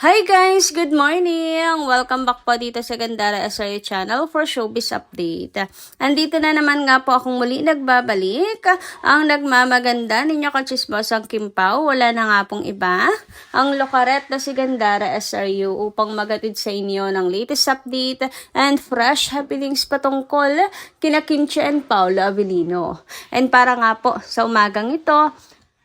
Hi guys! Good morning! Welcome back po dito sa Gandara SRU channel for Showbiz Update. Andito na naman nga po akong muli nagbabalik. Ang nagmamaganda ninyo kachismosang Kim Pao, wala na nga pong iba. Ang lokaret na si Gandara SRU upang magatid sa inyo ng latest update and fresh happenings patungkol kina Kim Chiu and Paolo Avellino. And para nga po sa umagang ito,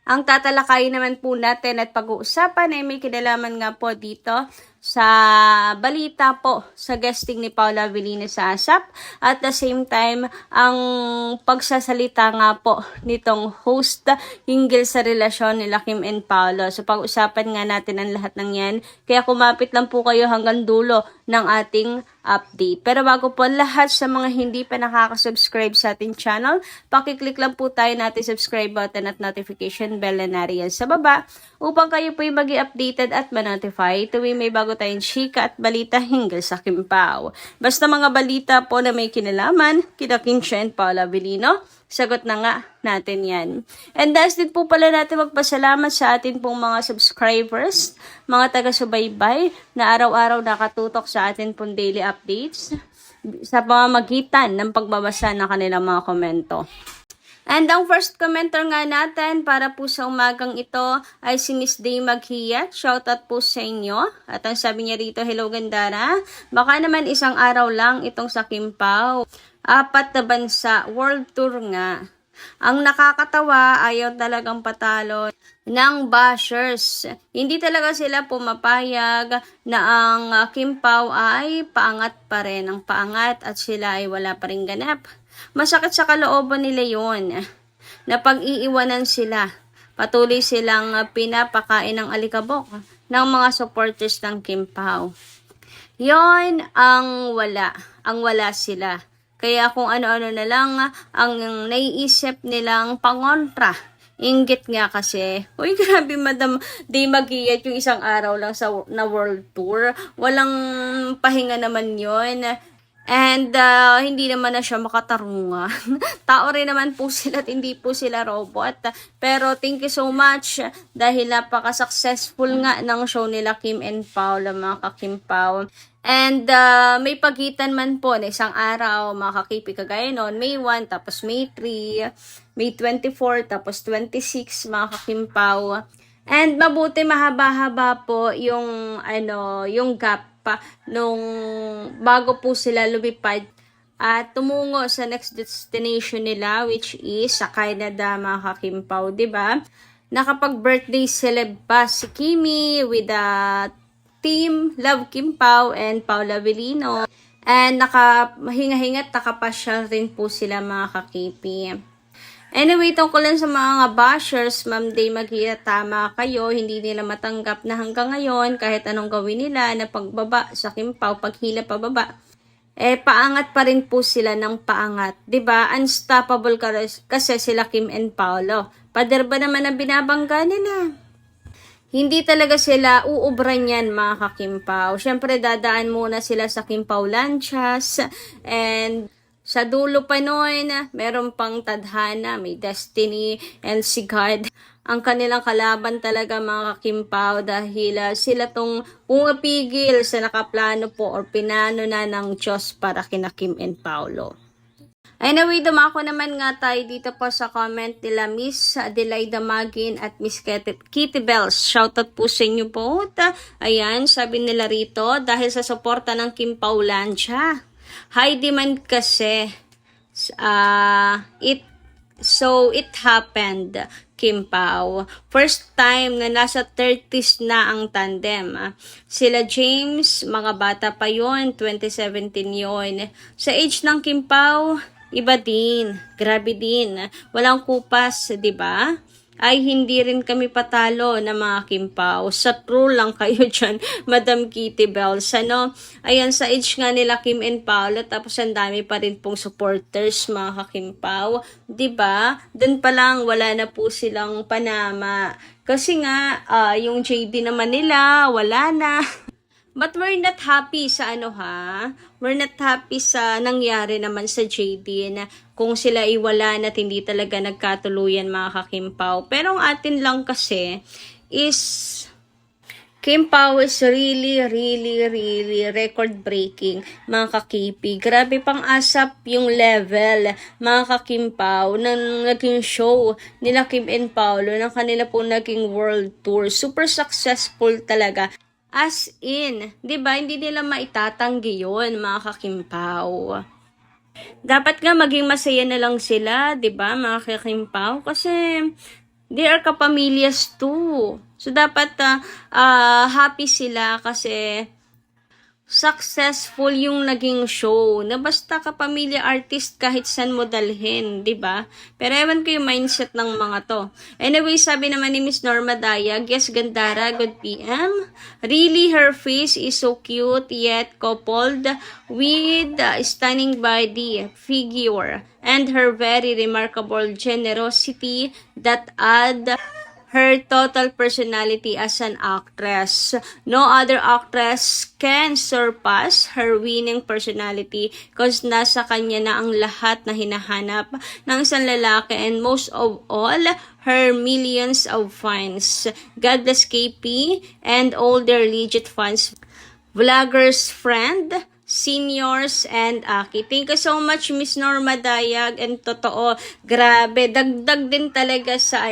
ang tatalakayin naman po natin at pag-uusapan ay may kinalaman nga po dito sa balita po sa guesting ni Paolo Avellino sa ASAP. At the same time, ang pagsasalita nga po nitong host hinggil sa relasyon nila Kim and Paolo. So pag-usapan nga natin ang lahat ng yan. Kaya kumapit lang po kayo hanggang dulo ng ating update. Pero bago po lahat sa mga hindi pa nakaka-subscribe sa ating channel, pakiclick lang po tayo natin subscribe button at notification bell na nariyan sa baba upang kayo po yung magi updated at ma-notify tuwing may bago tayong chika at balita hinggil sa Kim Pao. Basta mga balita po na may kinalaman, kina Kim Chiu and Paolo Avellino, sagot na nga natin yan. And dahil din po pala natin magpasalamat sa atin pong mga subscribers, mga taga-subaybay na araw-araw nakatutok sa atin pong daily updates sa pamamagitan ng pagbabasa ng kanilang mga komento. And ang first commenter nga natin para po sa umagang ito ay si Miss Day Maghiyat. Shoutout po sa inyo. At ang sabi niya rito, hello Gandara. Baka naman isang araw lang itong sa Kim Pao. 4 na bansa, world tour nga. Ang nakakatawa, ayaw talagang patalo ng bashers. Hindi talaga sila pumapayag na ang Kim Pao ay paangat pa rin. Ang paangat at sila ay wala pa rin ganap. Masakit sa kalooban nila yon na pag-iiwanan sila. Patuloy silang pinapakain ng alikabok ng mga supporters ng Kim Pao. Yon ang wala. Ang wala sila. Kaya kung ano-ano na lang ang naiisip nilang pangontra. Inggit nga kasi. Uy, grabe Madam Day Maghiyat yung isang araw lang na world tour. Walang pahinga naman yon. And hindi naman na siya makatarungan. Tao rin naman po sila at hindi po sila robot. Pero thank you so much dahil napaka-successful nga ng show nila Kim and Paolo, mga ka-Kim Pao. And may pagitan man po na isang araw, mga kakipi, kagaya noon, May 1, tapos May 3, May 24, tapos 26, mga ka-Kim Pao. And mabuti mahaba-haba po yung gap pa nung bago po sila lumipad at tumungo sa next destination nila, which is sa Canada, mga ka-Kim Pao, diba? Nakapag-birthday celeb pa si Kimi with the team Love Kim Pao and Paolo Avellino. And nakahinga-hingat, nakapasyal rin po sila, mga ka-KP. Anyway, tungkol lang sa mga bashers, Ma'am Day Maghiyat, tama kayo. Hindi nila matanggap na hanggang ngayon, kahit anong gawin nila na pagbaba sa Kim Pao, paghila pababa, paangat pa rin po sila ng paangat. Diba? Unstoppable kasi sila Kim and Paolo. Pader ba naman ang binabangga nila? Hindi talaga sila uubran yan, mga ka-Kim Pao. Siyempre, dadaan muna sila sa Kim Pao Lanchas. And sa dulo pa noon, meron pang tadhana, may destiny, and si God. Ang kanilang kalaban talaga, mga Kim Pao, dahil sila tong umapigil sa nakaplano po or pinano na ng Diyos para kina Kim and Paolo. Anyway, dumako naman nga tayo dito po sa comment nila Miss Adelaida Magin at Miss Kitty Bells. Shoutout po sa inyo po. Ayan, sabi nila rito, dahil sa suporta ng Kim Pao Lancha, high demand kasi. It happened, Kim Pao. First time na nasa 30s na ang tandem. Sila James, mga bata pa yon, 2017 yon. Sa age ng Kim Pao, iba din. Grabe din. Walang kupas, di ba? Ay hindi rin kami patalo na mga Kim Pao. Sa true lang kayo dyan, Madam Kitty Bells. Ayan, sa age nga nila Kim and Paolo, tapos ang dami pa rin pong supporters, mga Kim Pao. Diba? Doon pa lang, wala na po silang panama. Kasi nga, yung JD naman nila, wala na. But we're not happy sa We're not happy sa nangyari naman sa JD na kung sila iwala na hindi talaga nagkatuluyan, mga ka-Kim Pao. Pero ang atin lang kasi is Kim Pao is really record-breaking, mga kakipi. Grabe pang asap yung level, mga ka-Kim Pao, ng naging show nila Kim and Paolo, ng kanila po naging world tour. Super successful talaga. As in, di ba, hindi nila maitatanggi yun, mga ka-Kim Pao. Dapat nga maging masaya na lang sila, di ba, mga ka-Kim Pao? Kasi they are kapamilyas too. So, dapat happy sila kasi successful yung naging show. Na basta kapamilya artist kahit saan mo dalhin, di ba? Pero ewan ko yung mindset ng mga to. Anyway, sabi naman ni Miss Norma Dayag, yes, Gandara, good PM. Really, her face is so cute yet coupled with stunning body figure and her very remarkable generosity that add her total personality as an actress. No other actress can surpass her winning personality because nasa kanya na ang lahat na hinahanap ng isang lalaki and most of all, her millions of fans. God bless KP and all their legit fans. Vloggers friend, seniors, and Aki. Thank you so much, Miss Norma Dayag. And totoo, grabe, dagdag din talaga sa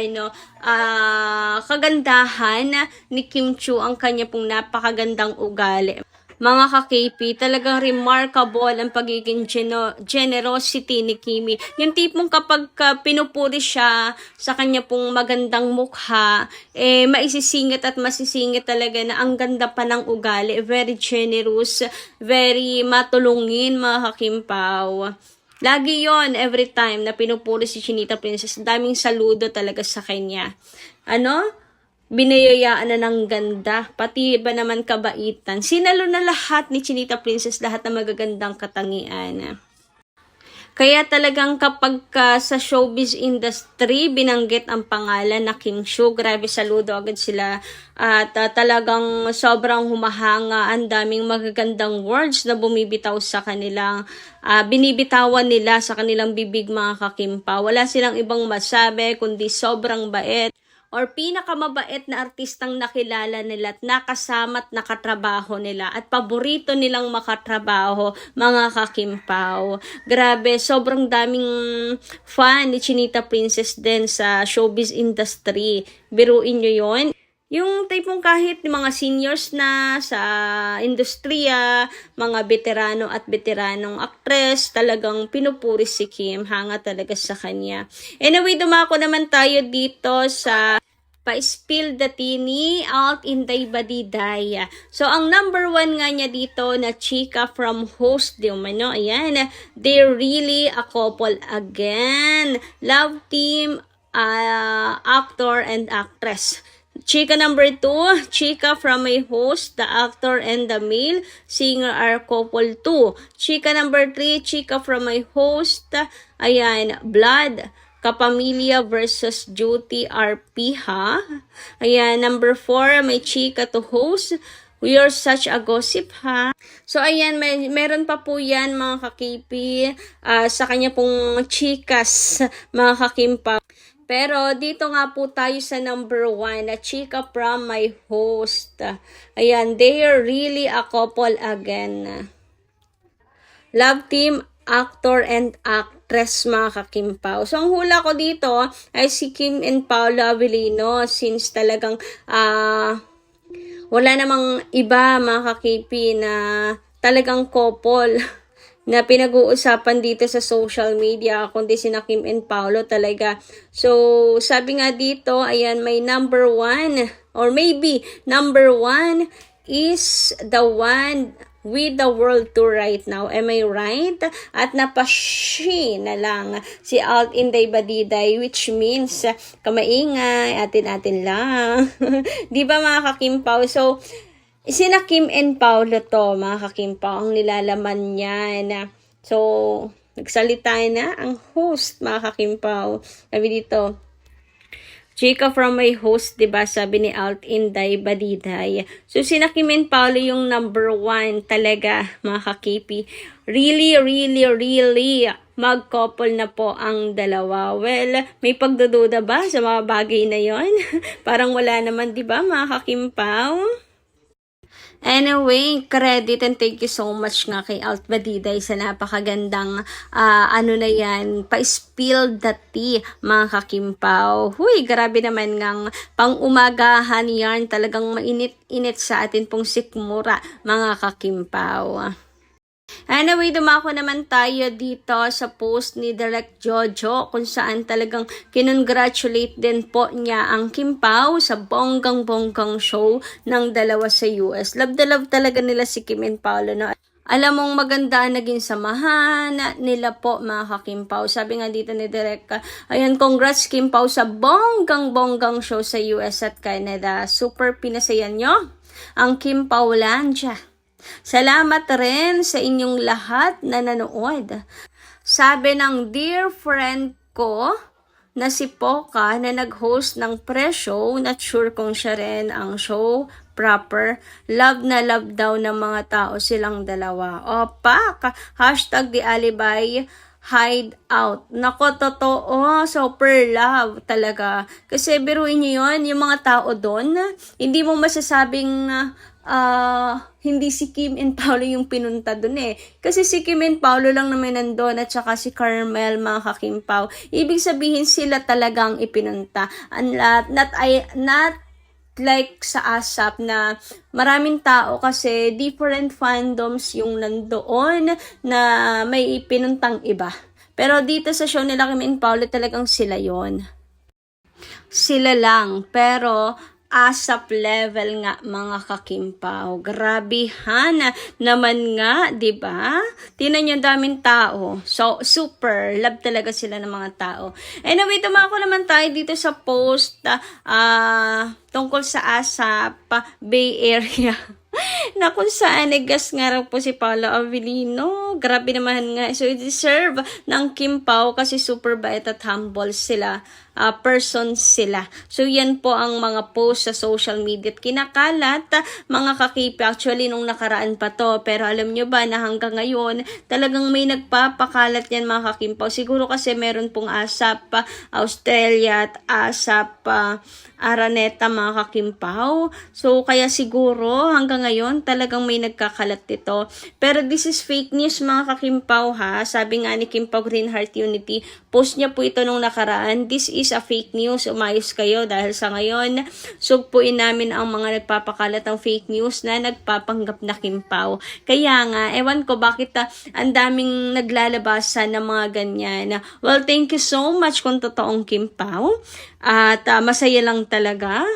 kagandahan ni Kim Chiu ang kanya pong napakagandang ugali. Mga ka-KP, talagang remarkable ang pagiging generosity ni Kimi. Yung tipong kapag pinupuri siya sa kanya pong magandang mukha, maisisingit at masisingit talaga na ang ganda pa ng ugali. Very generous, very matulungin, mga ka-Kim Pao. Lagi yon every time na pinupuri si Chinita Princess, daming saludo talaga sa kanya. Binayayaan na ng ganda, pati ba naman kabaitan. Sinalo na lahat ni Chinita Princess, lahat ng magagandang katangian. Kaya talagang kapag sa showbiz industry, binanggit ang pangalan na Kim Chiu, grabe saludo agad sila. At talagang sobrang humahanga, ang daming magagandang words na bumibitaw sa kanilang, binibitawan nila sa kanilang bibig, mga ka-Kim Pao. Wala silang ibang masabi, kundi sobrang bait or pinakamabait na artistang nakilala nila at nakasama at nakatrabaho nila at paborito nilang makatrabaho, mga ka-Kim Pao. Grabe, sobrang daming fan ni Chinita Princess din sa showbiz industry. Biruin nyo yon. Yung tipong kahit mga seniors na sa industriya, mga veterano at veteranong actress, talagang pinupuri si Kim, hanga talaga sa kanya. Anyway, dumako naman tayo dito sa pa-spill the tea ni Alt Inday Badiday. So, ang number 1 nga niya dito na chika from host di umano. Ayan, they're really a couple again. Love team, actor and actress. Chika number 2, chika from my host, the actor and the male singer are couple 2. Chika number 3, chika from my host, ayan, blood, kapamilya versus duty RP ha. Ayan, number 4, may chika to host, we are such a gossip ha. So ayan, meron pa po yan, mga kakipi, sa kanya pong chikas, mga ka-Kim Pao. Pero dito nga po tayo sa number 1 na chika from my host. Ayan, they are really a couple again. Love team, actor and actress, mga ka-Kim Pao. So ang hula ko dito ay si Kim and Paolo Avellino, since talagang wala namang iba, mga ka-KP, na talagang couple na pinag-uusapan dito sa social media, kundi sina Kim and Paolo talaga. So, sabi nga dito, ayan, may number 1, or maybe number 1 is the one with the world tour right now. Am I right? At napashi na lang si Alt Inday Badiday, which means kamaingay, atin-atin lang. Di ba, mga ka-Kim Pao? So, sina Kim and Paolo to, mga ka-Kim Pao, ang nilalaman niya. So, nagsalita na ang host, mga ka-Kim Pao. Sabi dito, chika from my host, diba? Sabi ni Alt Inday Badiday. So, sina Kim and Paolo yung number 1 talaga, mga ka-KP. Really mag-couple na po ang dalawa. Well, may pagdududa ba sa mga bagay na yon? Parang wala naman, diba, mga ka-Kim Pao? Anyway, credit and thank you so much nga kay Alt Badiday sa napakagandang na yan, pa-spill the tea, mga kakimpaw. Huy, grabe naman ngang pang-umagahan yan, talagang mainit-init sa atin pong sikmura, mga kakimpaw. Anyway, dumako naman tayo dito sa post ni Direk Jojo kung saan talagang kinongratulate din po niya ang Kim Pao sa bonggang-bonggang show ng dalawa sa US. Love na love talaga nila si Kim and Paolo, no? Alam mong maganda naging samahan nila po, mga ka-Kim Pao. Sabi nga dito ni Direk, ayan, congrats Kim Pao sa bonggang-bonggang show sa US at Canada. Super pinasayan nyo ang Kim Paulandia. Salamat rin sa inyong lahat na nanood. Sabi ng dear friend ko na si Poca na nag-host ng pre-show, not sure kung siya rin ang show proper, love na love daw ng mga tao silang dalawa. Opa, hashtag the alibi hideout. Nako, totoo, super love talaga. Kasi biruin nyo yun, yung mga tao doon, hindi mo masasabing hindi si Kim and Paolo yung pinunta dun eh. Kasi si Kim and Paolo lang naman nandun at saka si Carmel, mga kakimpaw. Ibig sabihin sila talagang ipinunta. Not like sa ASAP na maraming tao kasi different fandoms yung nandoon na may ipinuntang iba. Pero dito sa show nila Kim and Paolo talagang sila yon. Sila lang. Pero ASAP level nga, mga kakimpaw. Grabihan naman nga, 'di ba? Tingnan niyo, daming tao. So super love talaga sila ng mga tao. Anyway, tumako naman tayo dito sa post tungkol sa ASAP Bay Area. Na kung saan naggas nga raw po si Paolo Avellino. Grabe naman nga. So, deserve ng Kim Pao kasi super bait at humble sila. Person sila. So, yan po ang mga post sa social media at kinakalat, mga kakipi. Actually, nung nakaraan pa to. Pero alam nyo ba na hanggang ngayon, talagang may nagpapakalat yan, mga kakimpaw. Siguro kasi meron pong ASAP Australia at ASAP Araneta, mga kakimpaw. So, kaya siguro hanggang ngayon talagang may nagkakalat dito. Pero this is fake news, mga kakimpaw, ha. Sabi nga ni Kim Pao Green Heart Unity, post niya po ito nung nakaraan. This is a fake news. Umayos kayo dahil sa ngayon, sugpuin namin ang mga nagpapakalat ng fake news na nagpapanggap na Kim Pao. Kaya nga, ewan ko bakit ang daming naglalabasan ng mga ganyan. Well, thank you so much kung totoong Kim Pao. At masaya lang talaga.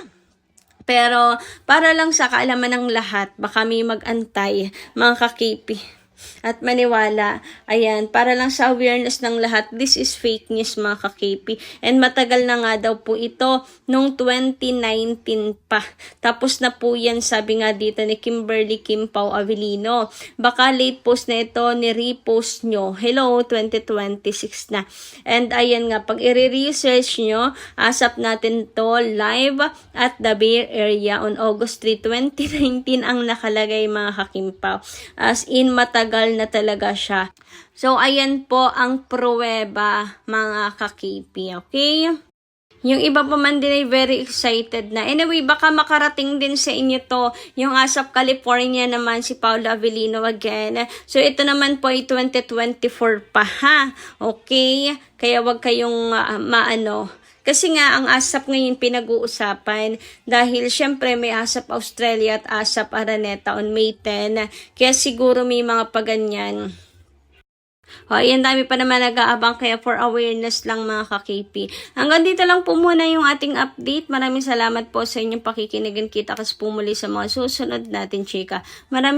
Pero para lang sa kaalaman ng lahat, baka may mag-antay, mga kakipi, at maniwala. Ayan, para lang sa awareness ng lahat, this is fake news, mga ka-KP. And matagal na nga daw po ito, nung 2019 pa. Tapos na po yan, sabi nga dito ni Kimberly Kim Pao Avellino. Baka late post na ito, ni-repost nyo. Hello, 2026 na. And ayan nga, pag i-research nyo, ASAP natin to live at the Bay Area on August 3, 2019 ang nakalagay, mga ka-Kimpaw. As in, matagal na talaga siya. So, ayan po ang pruweba, mga kakipi. Okay? Yung iba pa man din ay very excited na. Anyway, baka makarating din sa inyo to. Yung ASAP California naman, si Paolo Avellino again. So, ito naman po ay 2024 pa, ha? Okay? Kaya wag kayong Kasi nga, ang ASAP ngayon pinag-uusapan dahil syempre may ASAP Australia at ASAP Araneta on May 10. Kaya siguro may mga paganyan. Ayan, dami pa naman nag-aabang kaya for awareness lang, mga ka-KP. Hanggang dito lang po muna yung ating update. Maraming salamat po sa inyong pakikinig. Kita kasi po muli sa mga susunod natin, chika.